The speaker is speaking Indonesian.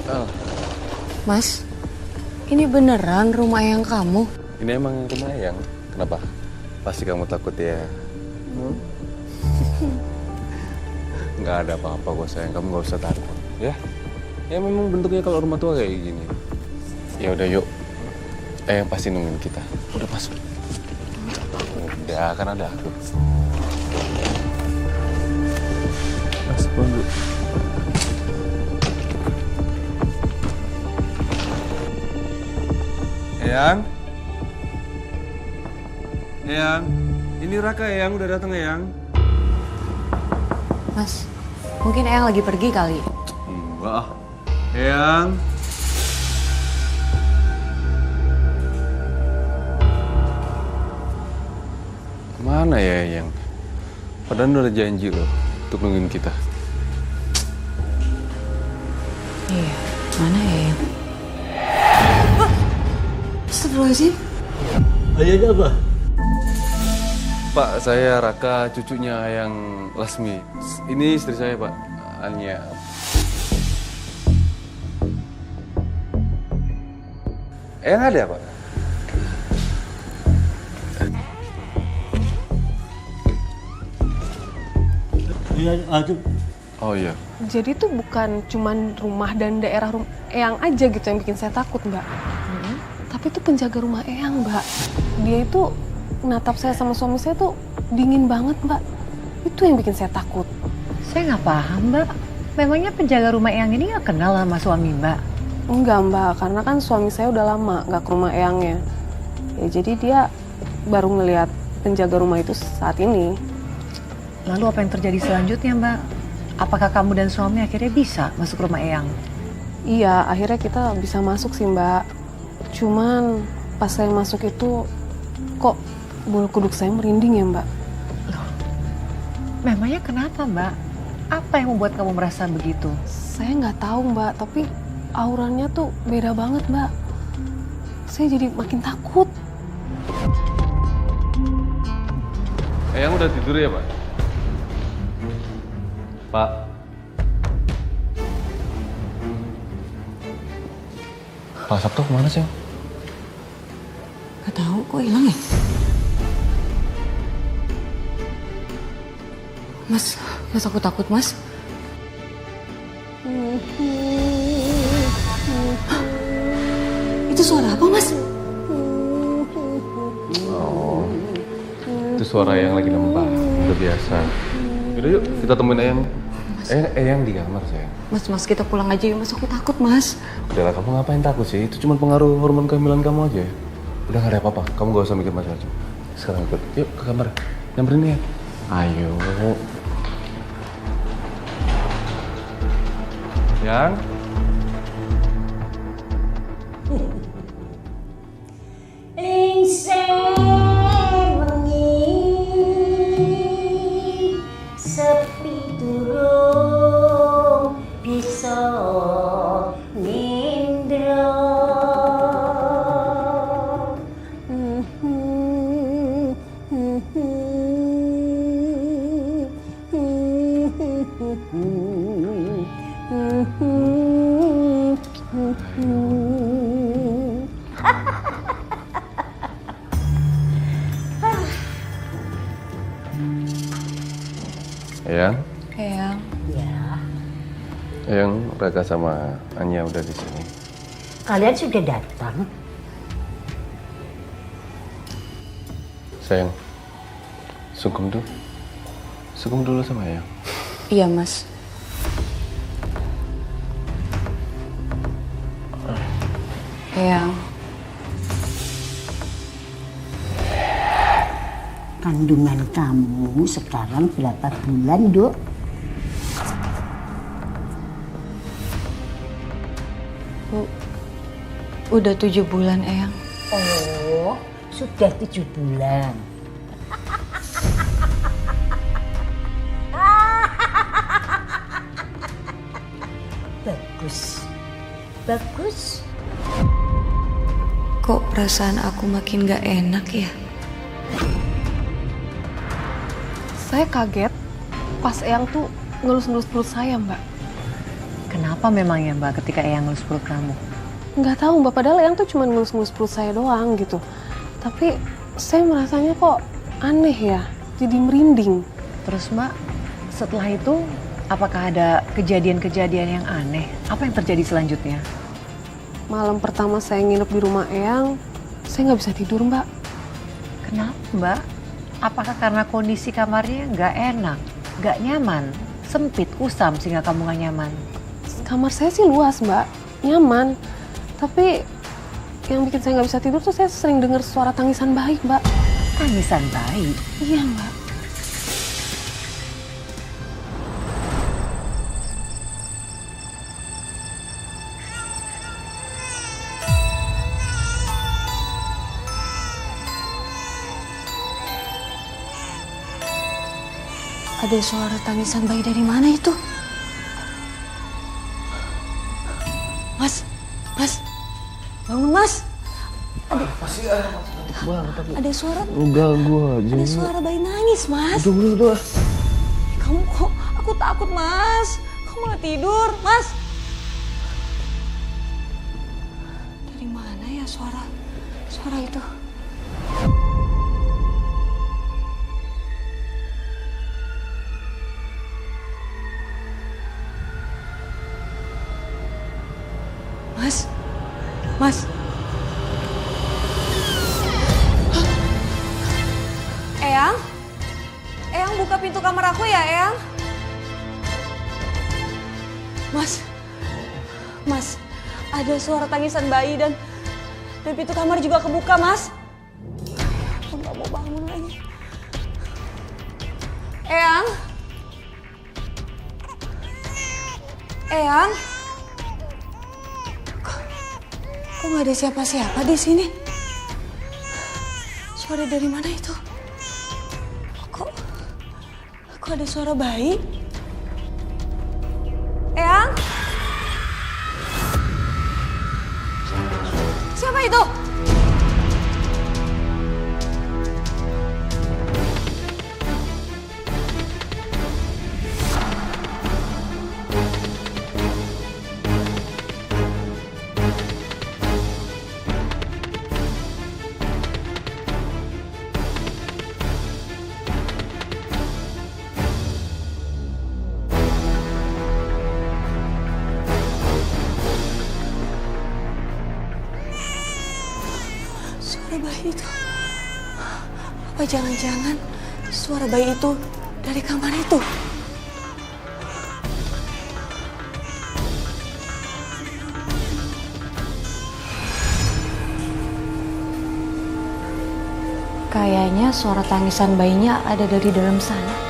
Oh, Mas, ini beneran rumah Eyang kamu? ini emang rumah Eyang. Kenapa? Pasti kamu takut ya? Nggak ada apa-apa kok sayang, kamu nggak usah takut, ya? Ya memang bentuknya kalau rumah tua kayak gini. Ya udah yuk, Eyang pasti nungguin kita. Udah masuk. Udah, kan ada aku. Mas, tunggu. Eyang? Eyang? Ini Raka Eyang, udah datang Eyang? Mas, mungkin Eyang lagi pergi kali. Enggak ah. Eyang? Kemana ya Eyang? Padahal udah janji loh untuk nungguin kita. Iya, mana ya Eyang? Astagfirullahaladzim. Ayahnya apa? Pak, saya Raka, cucunya Eyang Lasmi. Ini istri saya Pak, Anya. Eyang ada Pak? Iya, ada. Oh iya. Jadi tuh bukan cuman rumah dan daerah Eyang aja gitu yang bikin saya takut, Mbak. Tapi itu penjaga rumah Eyang, Mbak. Dia itu natap saya sama suami saya tuh dingin banget, Mbak. Itu yang bikin saya takut. Saya nggak paham, Mbak. Memangnya penjaga rumah Eyang ini nggak kenal sama suami Mbak? Enggak, Mbak, karena kan suami saya udah lama nggak ke rumah Eyangnya. Ya jadi dia baru ngelihat penjaga rumah itu saat ini. Lalu apa yang terjadi selanjutnya, Mbak? Apakah kamu dan suami akhirnya bisa masuk rumah Eyang? Iya, akhirnya kita bisa masuk sih, Mbak. Cuman pas saya masuk itu kok bulu kuduk saya merinding ya, Mbak. Memangnya kenapa, Mbak? Apa yang membuat kamu merasa begitu? Saya nggak tahu, Mbak, tapi auranya tuh beda banget, Mbak. Saya jadi makin takut. Eyang udah tidur ya Pak? Pak. Pak Sabto kemana sih? Gak tahu kok hilang ya? Mas aku takut, Mas. Itu suara apa, Mas? Oh, itu suara Eyang lagi nembah, udah biasa. Yaudah yuk, kita temuin Eyang. Eyang di kamar sayang. Mas, kita pulang aja yuk, Mas. Aku takut, Mas. Udahlah, kamu ngapain takut sih? Itu cuma pengaruh hormon kehamilan kamu aja. Udah gak ada apa-apa, kamu gak usah mikir macam-macam. Sekarang ikut, yuk ke kamar. Nyamperin ya. Ayo. Yang? Sepi durung bisa nindra. Eyang? Eyang. Ya, Eyang, Raka sama Anya udah di sini. kalian sudah datang. Sayang, sungkem dulu. Sungkem dulu sama Eyang. Iya, Mas. Eyang. Kandungan kamu sekarang berapa bulan, Dok? Udah 7 bulan, Eyang. Oh, sudah 7 bulan. Bagus. Bagus. Kok perasaan aku makin gak enak ya? Saya kaget pas Eyang tuh ngelus-ngelus perut saya, Mbak. Kenapa memang ya Mbak ketika Eyang ngelus perut kamu? Nggak tahu Mbak, padahal Eyang tuh cuma ngelus-ngelus perut saya doang gitu. Tapi saya merasanya kok aneh ya, jadi merinding. Terus Mbak, setelah itu apakah ada kejadian-kejadian yang aneh? Apa yang terjadi selanjutnya? Malam pertama saya nginep di rumah Eyang, saya nggak bisa tidur Mbak. Kenapa Mbak? Apakah karena kondisi kamarnya nggak enak, nggak nyaman, sempit, kusam sehingga kamu nggak nyaman? Kamar saya sih luas Mbak, nyaman. Tapi yang bikin saya nggak bisa tidur tuh saya sering dengar suara tangisan bayi Mbak. Tangisan bayi? Iya Mbak. Ada suara tangisan bayi dari mana itu? Mas, Mas, bangun Mas. Ada suara. Lu ganggu aja. Ada suara bayi nangis, Mas. Udah. Kamu kok? Aku takut, Mas. Kamu malah tidur, Mas. Dari mana ya suara itu? Mas. Eyang buka pintu kamar aku ya, Eyang. Mas, ada suara tangisan bayi dan pintu kamar juga kebuka, Mas. Aku nggak mau bangun lagi. Eyang. Kok nggak ada siapa-siapa di sini? Suara dari mana itu? Kok ada suara bayi? Eyang? Siapa itu? Suara bayi itu. Apa jangan-jangan suara bayi itu dari kamar itu? Kayaknya suara tangisan bayinya ada dari dalam sana.